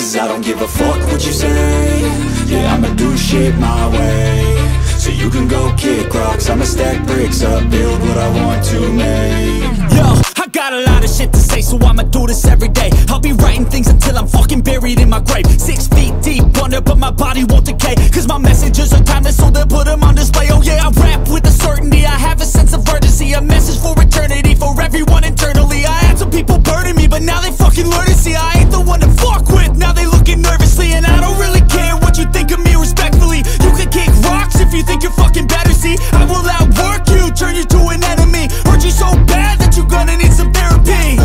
Cause I don't give a fuck what you say. Yeah, I'ma do shit my way. So you can go kick rocks, I'ma stack bricks up, build what I want to make. Yo, I got a lot of shit to say, so I'ma do this every day. I'll be writing things until I'm fucking buried in my grave. 6 feet deep under, but my body won't decay. Cause my messages are timeless, so they'll put them on display. Oh yeah, I rap with a certainty, I have a sense of urgency. A message for eternity, for everyone internally. I had some people burning me, but now they fucking learn to see I ain't the one to fuck with, now they looking nervously. And I don't really care what you think of me, respectfully. You can kick rocks if you think you're fucking better, see. I will outwork you, turn you to an enemy. Hurt you so bad that you're gonna need some therapy.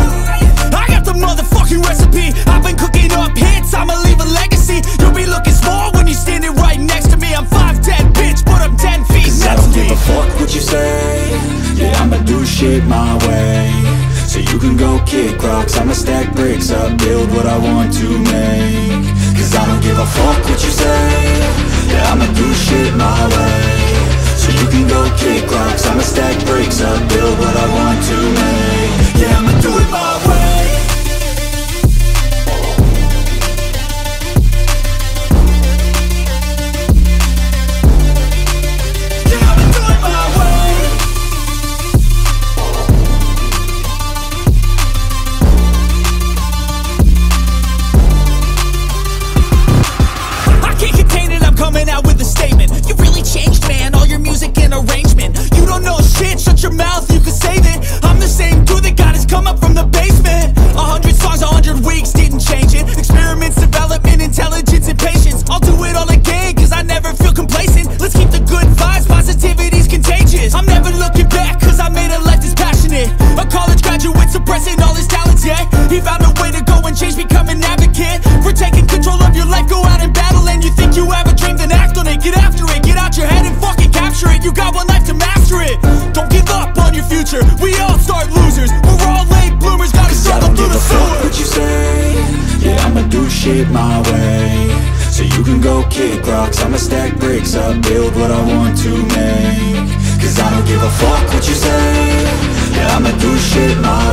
I got the motherfucking recipe, I've been cooking up hits, I'ma leave a legacy. You'll be looking small when you're standing right next to me. I'm 5'10", bitch, but I'm 10 feet. Cause I don't give a fuck what you say. Yeah, I'ma do shit my way. So you can go kick rocks, I'ma stack bricks up, build what I want to make. Cause I don't give a fuck what you say. Yeah, I'ma do shit my way. So you can go kick rocks, I'ma stack bricks up, build what I want to make. Yeah, I'ma do it my way. Coming out with a statement. You really changed, man, all your music and arrangement. You don't know shit, shut your mouth, you can save it. I'm the same dude that got his come up from the basement. 100 songs, 100 weeks, didn't change it. Experiments, development, intelligence, and patience. I'll do it all again, cause I never feel complacent. Let's keep the good vibes, positivity's contagious. I'm never looking back, cause I made a life that's passionate. A college graduate suppressing all his talents, yeah. He found a way to go and change, become an advocate for taking control of your life, go out and battle. And you think you have a dream, then act on it, get after it, get out your head and fucking capture it. You got one life to master it. Don't give up on your future, we all start losers. We're all late bloomers, gotta struggle through the sewer. Fuck what you say. Yeah, I'ma do shit my way. So you can go kick rocks, I'ma stack bricks up, build what I want to make. Cause I don't give a fuck what you say. Yeah, I'ma do shit my